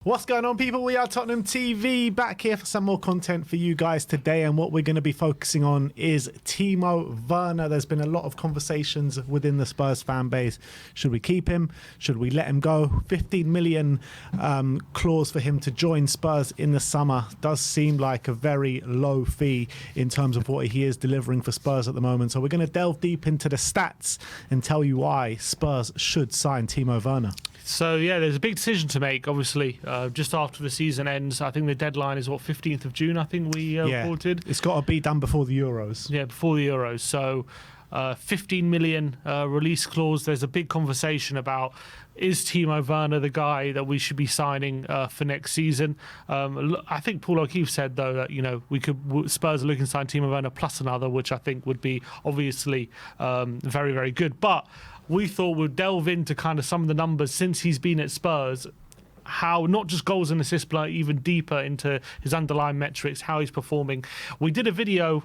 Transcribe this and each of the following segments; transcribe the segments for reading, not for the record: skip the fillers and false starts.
What's going on, people? We are Tottenham TV, back here for some more content for you guys today, and what we're going to be focusing on is Timo Werner. There's been a lot of conversations within the Spurs fan base. Should we keep him? Should we let him go? 15 million clause for him to join Spurs in the summer does seem like a very low fee in terms of what he is delivering for Spurs at the moment. So we're going to delve deep into the stats and tell you why Spurs should sign Timo Werner. So, yeah, there's a big decision to make, obviously, just after the season ends. I think the deadline is, 15th of June, I think we reported. It's got to be done before the Euros. Yeah, before the Euros. So, 15 million release clause. There's a big conversation about, is Timo Werner the guy that we should be signing for next season? I think Paul O'Keefe said, though, that, Spurs are looking to sign Timo Werner plus another, which I think would be obviously very, very good. But we thought we'd delve into kind of some of the numbers since he's been at Spurs, how not just goals and assists, but even deeper into his underlying metrics, how he's performing. We did a video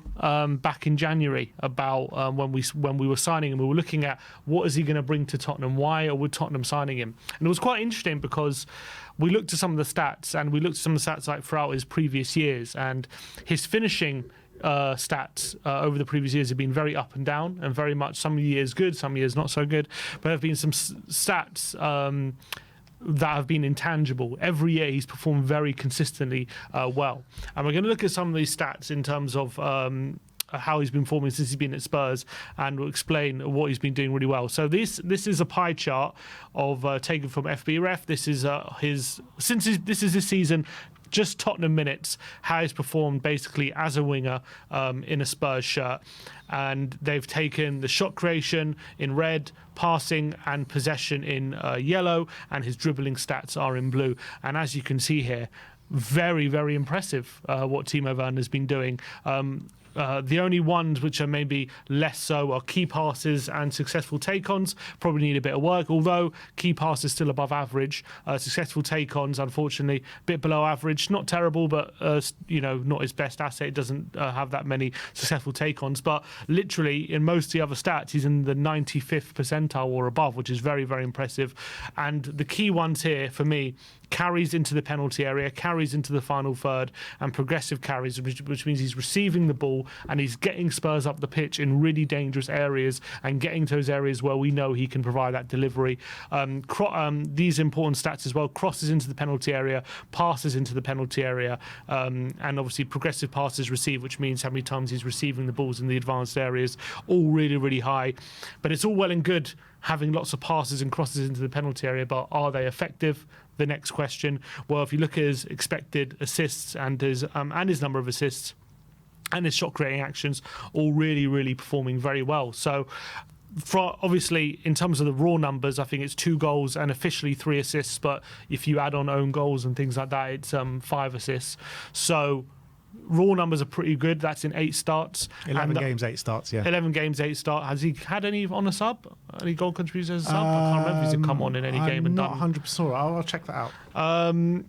back in January about when we were signing him. We were looking at what is he going to bring to Tottenham? Why are we Tottenham signing him? And it was quite interesting because we looked at some of the stats, and we looked at some of the stats like throughout his previous years, and his finishing stats over the previous years have been very up and down, and very much some years good, some years not so good. But there have been some stats that have been intangible. Every year he's performed very consistently well. And we're going to look at some of these stats in terms of how he's been performing since he's been at Spurs, and we'll explain what he's been doing really well. So this is a pie chart of taken from FBref. This is this is this season, just Tottenham minutes, how he's performed basically as a winger in a Spurs shirt. And they've taken the shot creation in red, passing and possession in yellow, and his dribbling stats are in blue. And as you can see here, very, very impressive what Timo Werner has been doing. The only ones which are maybe less so are key passes and successful take-ons. Probably need a bit of work, although key passes still above average. Successful take-ons, unfortunately, a bit below average. Not terrible, but not his best asset. It doesn't have that many successful take-ons. But literally, in most of the other stats, he's in the 95th percentile or above, which is very, very impressive. And the key ones here, for me, carries into the penalty area, carries into the final third, and progressive carries, which means he's receiving the ball and he's getting Spurs up the pitch in really dangerous areas and getting to those areas where we know he can provide that delivery. These important stats as well: crosses into the penalty area, passes into the penalty area, and obviously progressive passes received, which means how many times he's receiving the balls in the advanced areas, all really, really high. But it's all well and good having lots of passes and crosses into the penalty area, but are they effective? The next question. Well, if you look at his expected assists and his number of assists and his shot creating actions, all really, really performing very well. So, obviously, in terms of the raw numbers, I think it's 2 goals and officially 3 assists. But if you add on own goals and things like that, it's 5 assists. So raw numbers are pretty good. That's in 8 starts. 11 games, 8 starts, yeah. 11 games, 8 starts. Has he had any on a sub? Any goal contributions as a sub? I can't remember if he's come on in any game and done. I'm not 100% sure. I'll check that out.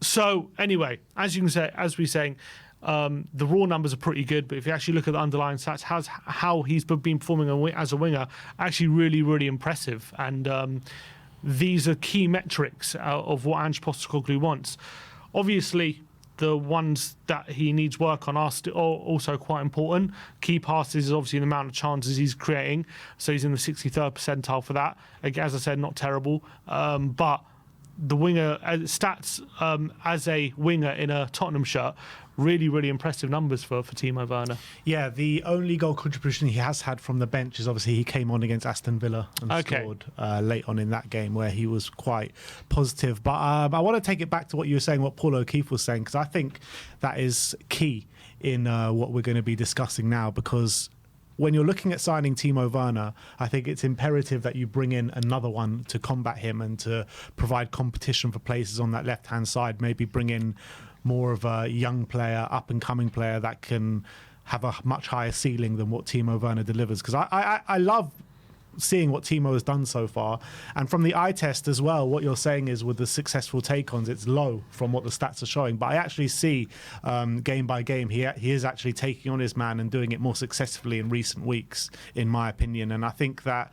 So, anyway, as you can say, as we're saying, the raw numbers are pretty good, but if you actually look at the underlying stats, how he's been performing as a winger, actually really, really impressive. And these are key metrics of what Ange Postecoglou wants. Obviously, the ones that he needs work on are also quite important. Key passes is obviously the amount of chances he's creating. So he's in the 63rd percentile for that. As I said, not terrible. But the winger stats as a winger in a Tottenham shirt, really, really impressive numbers for Timo Werner. Yeah, the only goal contribution he has had from the bench is obviously he came on against Aston Villa and scored late on in that game where he was quite positive. But I want to take it back to what you were saying, what Paul O'Keefe was saying, because I think that is key in what we're going to be discussing now, because when you're looking at signing Timo Werner, I think it's imperative that you bring in another one to combat him and to provide competition for places on that left-hand side. Maybe bring in more of a young player, up-and-coming player that can have a much higher ceiling than what Timo Werner delivers. Because I love seeing what Timo has done so far. And from the eye test as well, what you're saying is with the successful take-ons, it's low from what the stats are showing. But I actually see game by game, he is actually taking on his man and doing it more successfully in recent weeks, in my opinion. And I think that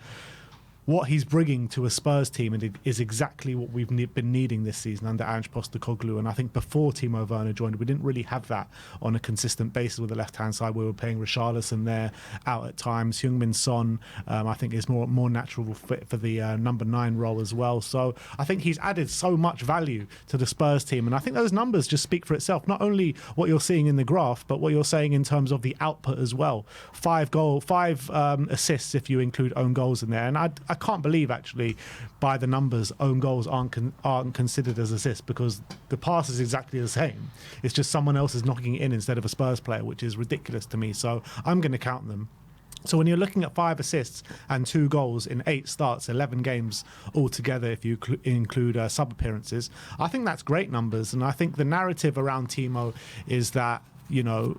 what he's bringing to a Spurs team is exactly what we've been needing this season under Ange Postecoglou. And I think before Timo Werner joined, we didn't really have that on a consistent basis with the left-hand side. We were playing Richarlison there out at times. Heung-min Son, I think, is more natural fit for the number 9 role as well. So I think he's added so much value to the Spurs team. And I think those numbers just speak for itself. Not only what you're seeing in the graph, but what you're saying in terms of the output as well. 5 assists if you include own goals in there. And I can't believe, actually, by the numbers, own goals aren't considered as assists, because the pass is exactly the same. It's just someone else is knocking it in instead of a Spurs player, which is ridiculous to me. So I'm going to count them. So when you're looking at 5 assists and 2 goals in 8 starts, 11 games altogether, if you include sub appearances, I think that's great numbers. And I think the narrative around Timo is that, you know,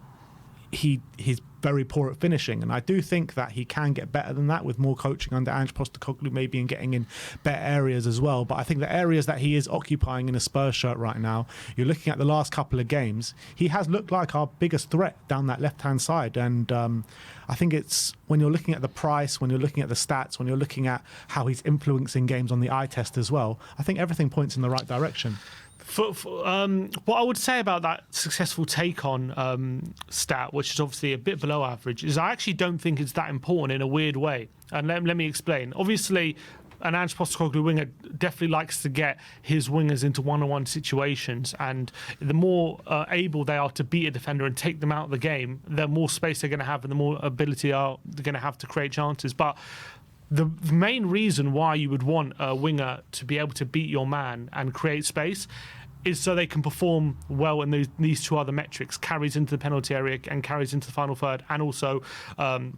he's very poor at finishing, and I do think that he can get better than that with more coaching under Ange Postecoglou, maybe, and getting in better areas as well. But I think the areas that he is occupying in a Spurs shirt right now, you're looking at the last couple of games, he has looked like our biggest threat down that left-hand side. And I think it's when you're looking at the price, when you're looking at the stats, when you're looking at how he's influencing games on the eye test as well, I think everything points in the right direction. What I would say about that successful take-on stat, which is obviously a bit below average, is I actually don't think it's that important in a weird way. And let me explain. Obviously, an Ange Postecoglou winger definitely likes to get his wingers into one-on-one situations, and the more able they are to beat a defender and take them out of the game, the more space they're going to have and the more ability they're going to have to create chances. But the main reason why you would want a winger to be able to beat your man and create space is so they can perform well in these 2 other metrics: carries into the penalty area and carries into the final third, and also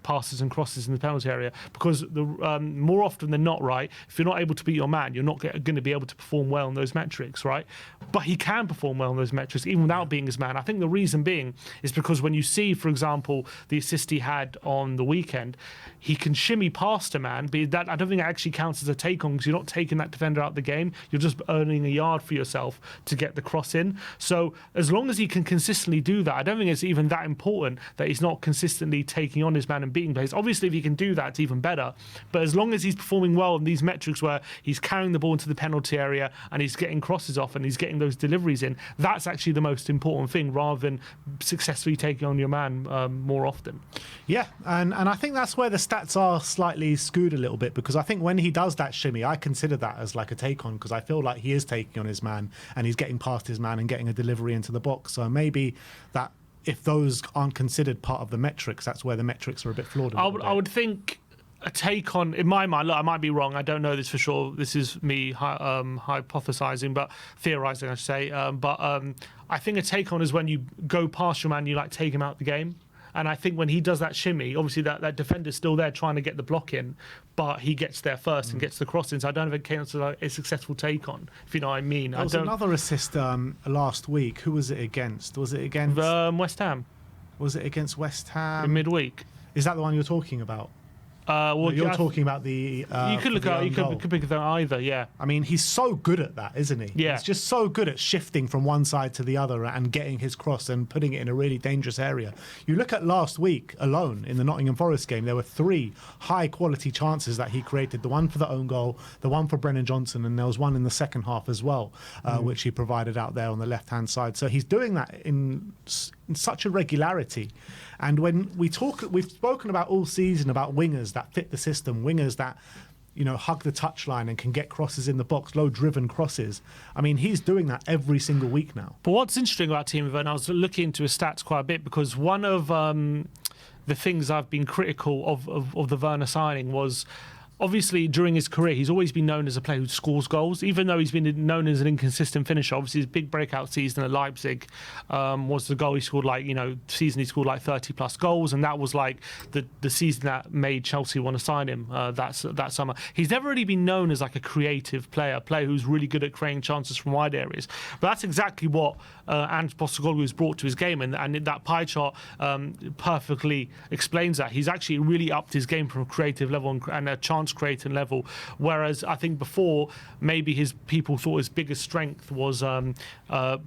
passes and crosses in the penalty area. Because more often than not, right, if you're not able to beat your man, you're not going to be able to perform well in those metrics, right? But he can perform well in those metrics even without being his man. I think the reason being is because when you see, for example, the assist he had on the weekend, he can shimmy past a man, but that, I don't think it actually counts as a take-on, because you're not taking that defender out of the game. You're just earning a yard for yourself to get the cross in. So as long as he can consistently do that, I don't think it's even that important that he's not consistently taking on his man and beating players. Obviously, if he can do that, it's even better. But as long as he's performing well in these metrics where he's carrying the ball into the penalty area and he's getting crosses off and he's getting those deliveries in, that's actually the most important thing, rather than successfully taking on your man more often. Yeah, and I think that's where the stats are slightly skewed a little bit, because I think when he does that shimmy, I consider that as like a take-on, because I feel like he is taking on his man and he's getting past his man and getting a delivery into the box. So maybe that, if those aren't considered part of the metrics, that's where the metrics are a bit flawed. I would think a take on, in my mind, look, I might be wrong, I don't know this for sure, this is me hypothesizing, but theorizing, I should say, but I think a take on is when you go past your man, you like take him out the game. And I think when he does that shimmy, obviously that defender's still there trying to get the block in, but he gets there first and gets the cross in. So I don't know if it counts as a successful take on, if you know what I mean. There was another assist last week. Who was it against? Was it against West Ham? Was it against West Ham? In midweek. Is that the one you're talking about? Well, you're talking about the. You could look at. You could pick that either. Yeah. I mean, he's so good at that, isn't he? Yeah. He's just so good at shifting from one side to the other and getting his cross and putting it in a really dangerous area. You look at last week alone in the Nottingham Forest game, there were 3 high-quality chances that he created. The one for the own goal, the one for Brennan Johnson, and there was one in the second half as well, which he provided out there on the left-hand side. So he's doing that in such a regularity. And when we've spoken about all season about wingers that fit the system, wingers that, you know, hug the touchline and can get crosses in the box, low-driven crosses. I mean, he's doing that every single week now. But what's interesting about Timo Werner, I was looking into his stats quite a bit, because one of the things I've been critical of the Werner signing was, obviously, during his career, he's always been known as a player who scores goals, even though he's been known as an inconsistent finisher. Obviously, his big breakout season at Leipzig was the goal he scored, season he scored 30-plus goals, and that was the season that made Chelsea want to sign him that summer. He's never really been known as a creative player, a player who's really good at creating chances from wide areas. But that's exactly what Ange Postecoglou has brought to his game, and that pie chart perfectly explains that. He's actually really upped his game from a creative level and a chance creating level. Whereas I think before, maybe people thought his biggest strength was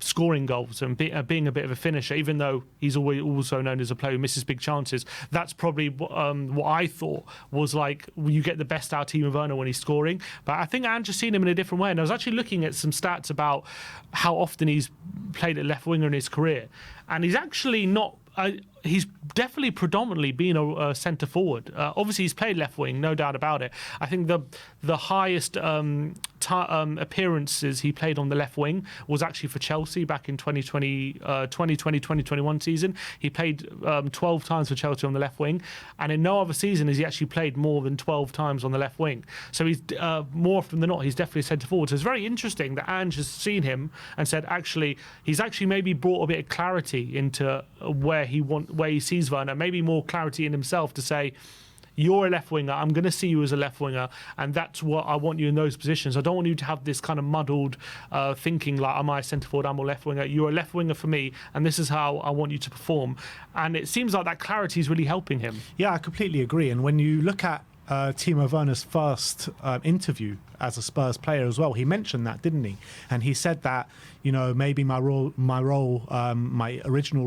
scoring goals and being a bit of a finisher, even though he's always also known as a player who misses big chances. That's probably what I thought was like, you get the best out of Timo Werner when he's scoring. But I think Ange has seen him in a different way. And I was actually looking at some stats about how often he's played at left winger in his career. And he's actually not... he's definitely predominantly been a centre forward. Obviously, he's played left wing, no doubt about it. I think the highest appearances he played on the left wing was actually for Chelsea back in 2020-2021 season. He played 12 times for Chelsea on the left wing, and in no other season has he actually played more than 12 times on the left wing. So he's more often than not, he's definitely a centre forward. So it's very interesting that Ange has seen him and said, actually, he's actually maybe brought a bit of clarity into where he sees Werner, maybe more clarity in himself to say, you're a left winger, I'm going to see you as a left winger, and that's what I want you in those positions. I don't want you to have this kind of muddled thinking like, am I a centre forward, I'm a left winger. You're a left winger for me, and this is how I want you to perform. And it seems like that clarity is really helping him. Yeah, I completely agree. And when you look at Timo Werner's first interview as a Spurs player as well, he mentioned that, didn't he? And he said that, you know, maybe my original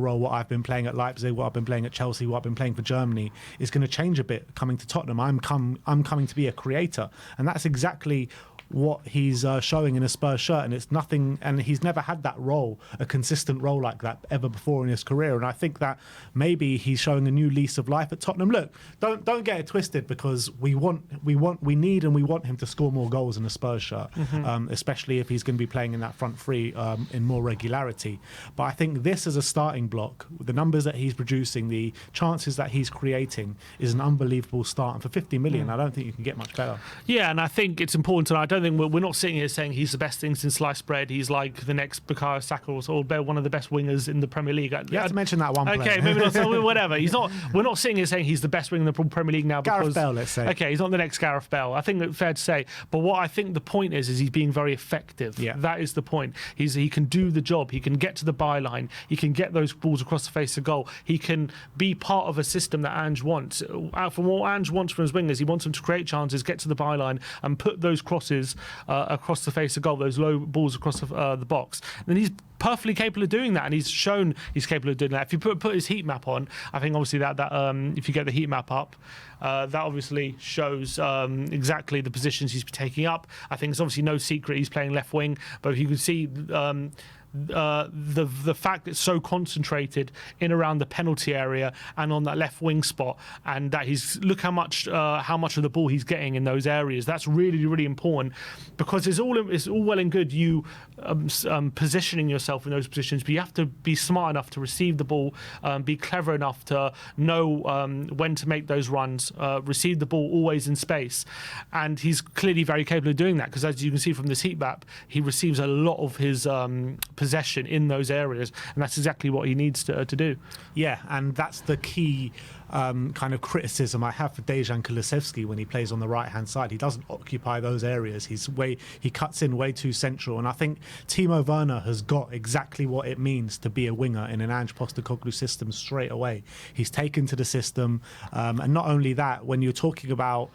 role, what I've been playing at Leipzig, what I've been playing at Chelsea, what I've been playing for Germany, is going to change a bit coming to Tottenham. I'm coming to be a creator, and that's exactly what he's showing in a Spurs shirt, and it's nothing, and he's never had that role, a consistent role like that ever before in his career. And I think that maybe he's showing a new lease of life at Tottenham. Look, don't get it twisted, because we need and we want him to score more goals in a Spurs shirt, especially if he's going to be playing in that front three in more regularity. But I think this as a starting block, the numbers that he's producing, the chances that he's creating, is an unbelievable start. And for 50 million, I don't think you can get much better. Yeah, and I think it's important, and I don't think we're not sitting here saying he's the best thing since sliced bread. He's like the next Bukayo Saka or one of the best wingers in the Premier League. You have to mention that one player. Okay, maybe not. So whatever. He's not. We're not sitting here saying he's the best winger in the Premier League now. Gareth Bale, let's say. Okay, he's not the next Gareth Bale. I think it's fair to say. But what I think the point is he's being very effective. Yeah. That is the point. He can do the job. He can get to the byline. He can get those balls across the face of goal. He can be part of a system that Ange wants. From what Ange wants from his wingers, he wants them to create chances, get to the byline, and put those crosses across the face of goal, those low balls across the box. And then he's perfectly capable of doing that, and he's shown he's capable of doing that. If you put his heat map on, I think obviously that if you get the heat map up, that obviously shows exactly the positions he's taking up. I think it's obviously no secret he's playing left wing, but if you can see the fact that it's so concentrated in around the penalty area and on that left wing spot, and that look how much of the ball he's getting in those areas. That's really, really important, because it's all well and good you positioning yourself in those positions, but you have to be smart enough to receive the ball, be clever enough to know when to make those runs, receive the ball always in space. And he's clearly very capable of doing that, because as you can see from this heat map, he receives a lot of his possession in those areas, and that's exactly what he needs to do. Yeah, and that's the key kind of criticism I have for Dejan Kulusevski when he plays on the right-hand side. He doesn't occupy those areas. He cuts in way too central, and I think Timo Werner has got exactly what it means to be a winger in an Ange Postecoglou system straight away. He's taken to the system, and not only that, when you're talking about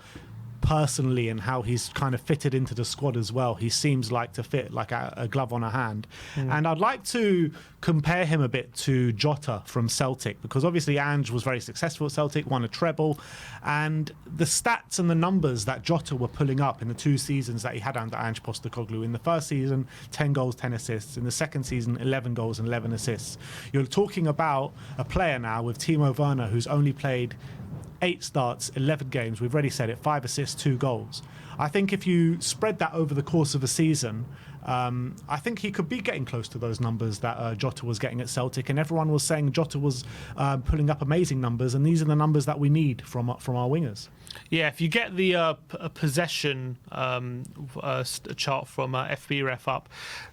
personally and how he's kind of fitted into the squad as well, he seems like to fit like a glove on a hand. And I'd like to compare him a bit to Jota from Celtic, because obviously Ange was very successful at Celtic, won a treble, and the stats and the numbers that Jota were pulling up in the 2 seasons that he had under Ange Postecoglou, in the first season 10 goals 10 assists, in the second season 11 goals and 11 assists. You're talking about a player now with Timo Werner who's only played 8 starts, 11 games, we've already said it, 5 assists, 2 goals. I think if you spread that over the course of a season, I think he could be getting close to those numbers that Jota was getting at Celtic, and everyone was saying Jota was pulling up amazing numbers, and these are the numbers that we need from our wingers. Yeah, if you get the possession chart from FBref up,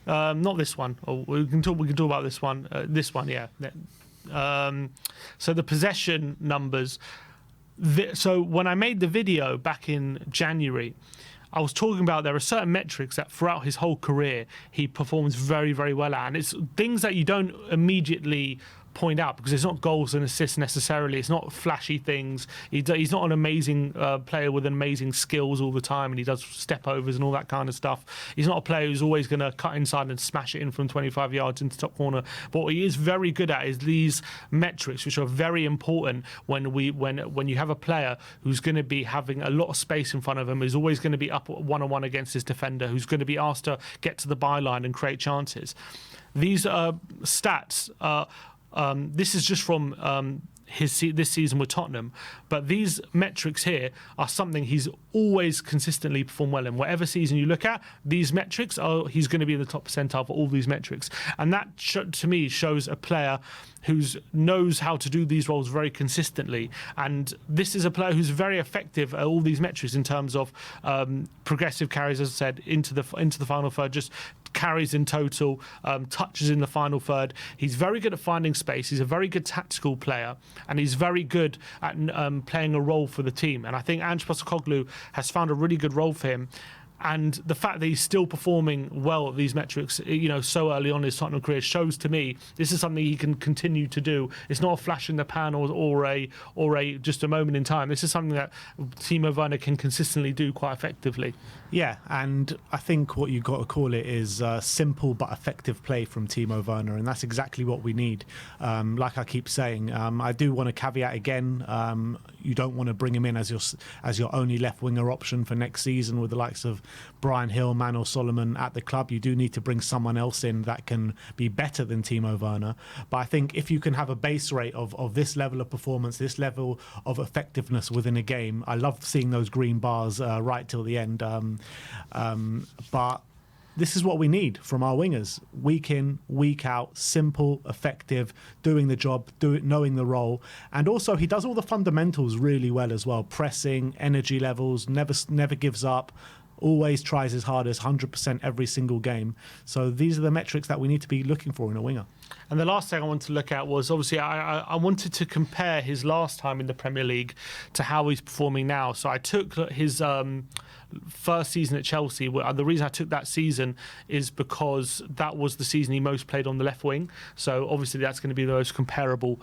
not this one, or we can talk about this one. This one, yeah. So the possession numbers. So when I made the video back in January, I was talking about there are certain metrics that throughout his whole career he performs very, very well at, and it's things that you don't immediately point out, because it's not goals and assists necessarily. It's not flashy things. He's not an amazing player with amazing skills all the time, and he does step overs and all that kind of stuff. He's not a player who's always going to cut inside and smash it in from 25 yards into top corner. But what he is very good at is these metrics, which are very important when you have a player who's going to be having a lot of space in front of him, who's always going to be up one-on-one against his defender, who's going to be asked to get to the byline and create chances. These stats, this is just from this season with Tottenham, but these metrics here are something he's always consistently performed well in. Whatever season you look at, these metrics he's going to be in the top percentile for all these metrics, and that to me shows a player who knows how to do these roles very consistently. And this is a player who's very effective at all these metrics in terms of progressive carries, as I said, into the final third, just carries in total, touches in the final third. He's very good at finding space. He's a very good tactical player, and he's very good at playing a role for the team. And I think Ange Postecoglou has found a really good role for him. And the fact that he's still performing well at these metrics, so early on in his Tottenham career, shows to me this is something he can continue to do. It's not a flash in the pan or a just a moment in time. This is something that Timo Werner can consistently do quite effectively. Yeah, and I think what you've got to call it is simple but effective play from Timo Werner, and that's exactly what we need. Like I keep saying, I do want to caveat again, you don't want to bring him in as your only left winger option for next season with the likes of Brian Hill, Manor Solomon at the club. You do need to bring someone else in that can be better than Timo Werner. But I think if you can have a base rate of this level of performance, this level of effectiveness within a game, I love seeing those green bars right till the end. But this is what we need from our wingers. Week in, week out, simple, effective, doing the job, knowing the role. And also he does all the fundamentals really well as well. Pressing, energy levels, never gives up. Always tries his hardest, 100% every single game. So these are the metrics that we need to be looking for in a winger. And the last thing I wanted to look at was, obviously, I wanted to compare his last time in the Premier League to how he's performing now. So I took his first season at Chelsea. The reason I took that season is because that was the season he most played on the left wing. So obviously that's going to be the most comparable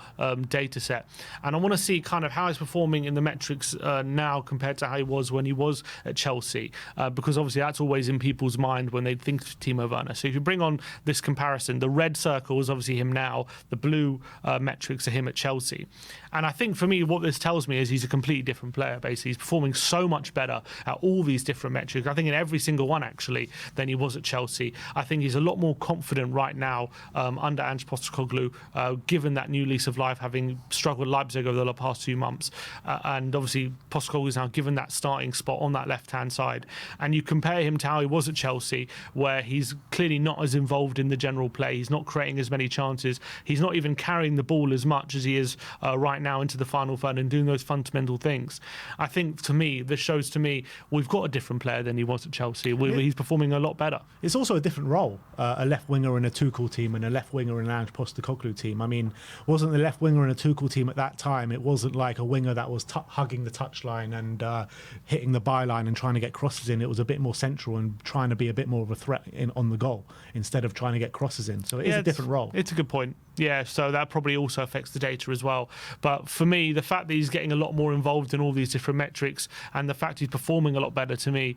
data set. And I want to see kind of how he's performing in the metrics now compared to how he was when he was at Chelsea, because obviously that's always in people's mind when they think of Timo Werner. So if you bring on this comparison, the red circle is obviously him now, the blue metrics are him at Chelsea. And I think for me what this tells me is he's a completely different player. Basically he's performing so much better at all these different metrics, I think in every single one actually, than he was at Chelsea. I think he's a lot more confident right now under Ange Postecoglou, given that new lease of life, having struggled Leipzig over the past 2 months, and obviously Postecoglou is now given that starting spot on that left hand side. And you compare him to how he was at Chelsea, where he's clearly not as involved in the general play, he's not creating as many chances, he's not even carrying the ball as much as he is right now into the final third and doing those fundamental things. I think to me this shows to me we've got a different player than he was at Chelsea. He's performing a lot better. It's also a different role, a left winger in a Tuchel team and a left winger in an Ange Postecoglou team. I mean, wasn't the left winger in a Tuchel team at that time, it wasn't like a winger that was hugging the touchline and hitting the byline and trying to get crosses in. It was a bit more central and trying to be a bit more of a threat on the goal instead of trying to get crosses in. So it is a different role. It's a good point. Yeah, so that probably also affects the data as well. But for me, the fact that he's getting a lot more involved in all these different metrics and the fact he's performing a lot better to me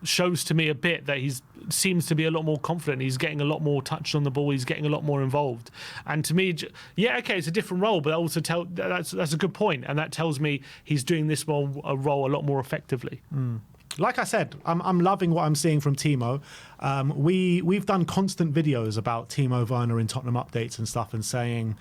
shows to me a bit that he seems to be a lot more confident. He's getting a lot more touch on the ball. He's getting a lot more involved. And to me, yeah, okay, it's a different role, but also that's a good point. And that tells me he's doing this role a lot more effectively. Like I said, I'm loving what I'm seeing from Timo. We've done constant videos about Timo Werner in Tottenham updates and stuff and saying,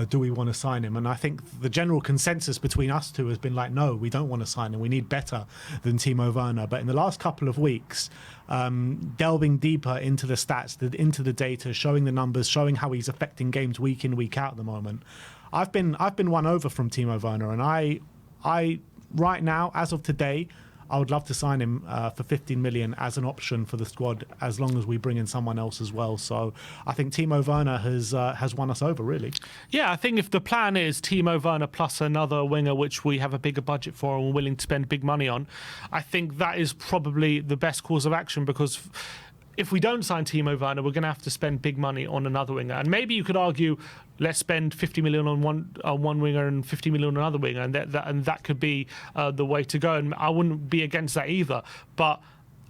do we want to sign him? And I think the general consensus between us two has been like, no, we don't want to sign him. We need better than Timo Werner. But in the last couple of weeks, delving deeper into the stats, into the data, showing the numbers, showing how he's affecting games week in, week out at the moment, I've been won over from Timo Werner. And I right now, as of today, I would love to sign him for 15 million as an option for the squad, as long as we bring in someone else as well. So I think Timo Werner has won us over, really. Yeah, I think if the plan is Timo Werner plus another winger, which we have a bigger budget for and we're willing to spend big money on, I think that is probably the best course of action, because if we don't sign Timo Werner, we're going to have to spend big money on another winger. And maybe you could argue, let's spend 50 million on one winger and 50 million on another winger, and that could be the way to go. And I wouldn't be against that either. But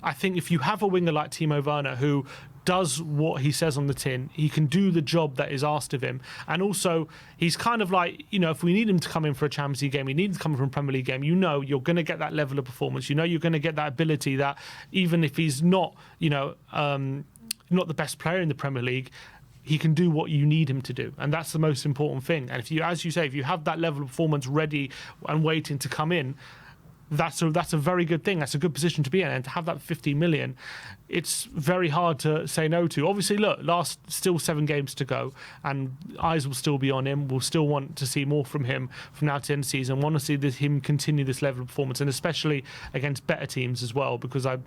I think if you have a winger like Timo Werner who does what he says on the tin, he can do the job that is asked of him, and also he's kind of like, if we need him to come in for a Champions League game, we need him to come in from a Premier League game, you're going to get that level of performance, you're going to get that ability that even if he's not the best player in the Premier League, he can do what you need him to do, and that's the most important thing. And if you, as you say, if you have that level of performance ready and waiting to come in, that's a very good thing. That's a good position to be in, and to have that 15 million, it's very hard to say no to. Obviously, look, still 7 games to go, and eyes will still be on him. We'll still want to see more from him from now to the end of the season. Want to see him continue this level of performance, and especially against better teams as well, because I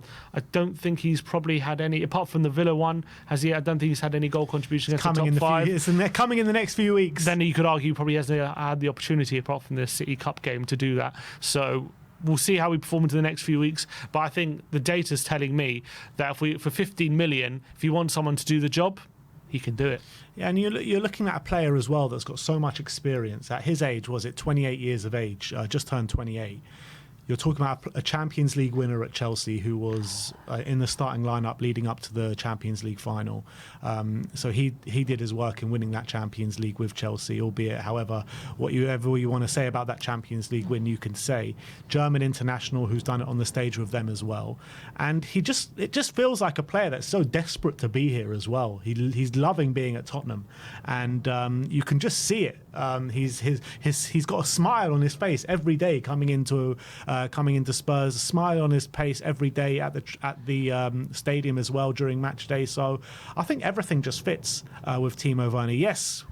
don't think he's probably had any, apart from the Villa one, has he? I don't think he's had any goal contribution against the top 5. And they're coming in the next few weeks. Then you could argue he probably hasn't had the opportunity, apart from the City Cup game, to do that. So we'll see how we perform into the next few weeks. But I think the data's telling me that for 15 million, if you want someone to do the job, he can do it. Yeah, and you're looking at a player as well that's got so much experience. At his age, was it 28 years of age, just turned 28. You're talking about a Champions League winner at Chelsea who was in the starting lineup leading up to the Champions League final. So he did his work in winning that Champions League with Chelsea, albeit, however, whatever you want to say about that Champions League win, you can say. German international who's done it on the stage with them as well. And it just feels like a player that's so desperate to be here as well. He's loving being at Tottenham, and you can just see it. He's got a smile on his face every day coming into Spurs, a smile on his face every day at the stadium as well during match day. So I think everything just fits with Timo Werner. Yes,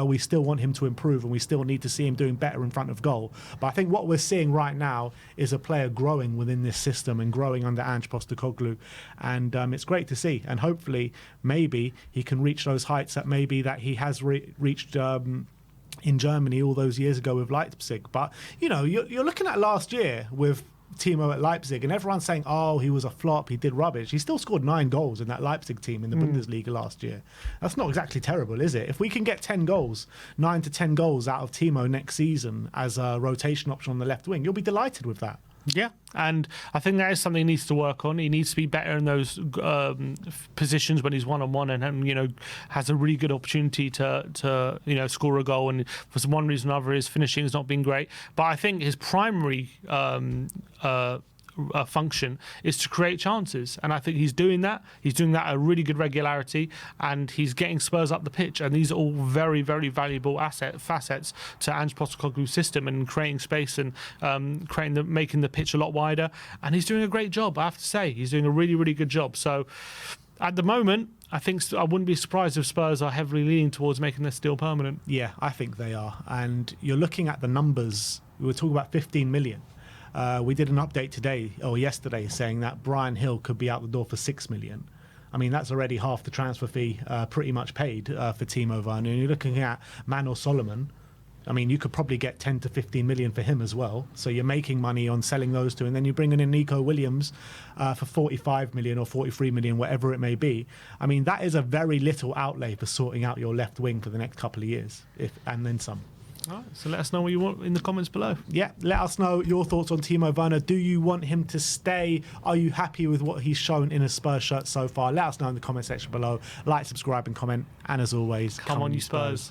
we still want him to improve, and we still need to see him doing better in front of goal. But I think what we're seeing right now is a player growing within this system and growing under Ange Postecoglou, and it's great to see. And hopefully, maybe he can reach those heights that he has reached in Germany all those years ago with Leipzig. But you're looking at last year with Timo at Leipzig, and everyone's saying, oh, he was a flop, he did rubbish. He still scored 9 goals in that Leipzig team in the Bundesliga last year. That's not exactly terrible, is it? If we can get 10 goals, 9 to 10 goals out of Timo next season as a rotation option on the left wing, you'll be delighted with that. Yeah, and I think that is something he needs to work on. He needs to be better in those positions when he's one-on-one, and has a really good opportunity to score a goal. And for one reason or another, his finishing has not been great. But I think his primary function is to create chances, and I think he's doing that. He's doing that at a really good regularity, and he's getting Spurs up the pitch. And these are all very, very valuable facets to Ange Postecoglou's system, and creating space and making the pitch a lot wider. And he's doing a great job. I have to say, he's doing a really, really good job. So at the moment, I wouldn't be surprised if Spurs are heavily leaning towards making this deal permanent. Yeah, I think they are. And you're looking at the numbers. We were talking about 15 million. We did an update yesterday saying that Bryan Hill could be out the door for 6 million. I mean, that's already half the transfer fee pretty much paid for Timo Werner. And you're looking at Manor Solomon. I mean, you could probably get 10 to 15 million for him as well. So you're making money on selling those two. And then you're bringing in Nico Williams for 45 million or 43 million, whatever it may be. I mean, that is a very little outlay for sorting out your left wing for the next couple of years, and then some. All right, so let us know what you want in the comments below. Yeah, let us know your thoughts on Timo Werner. Do you want him to stay? Are you happy with what he's shown in a Spurs shirt so far? Let us know in the comment section below. Like, subscribe and comment. And as always, come on you Spurs.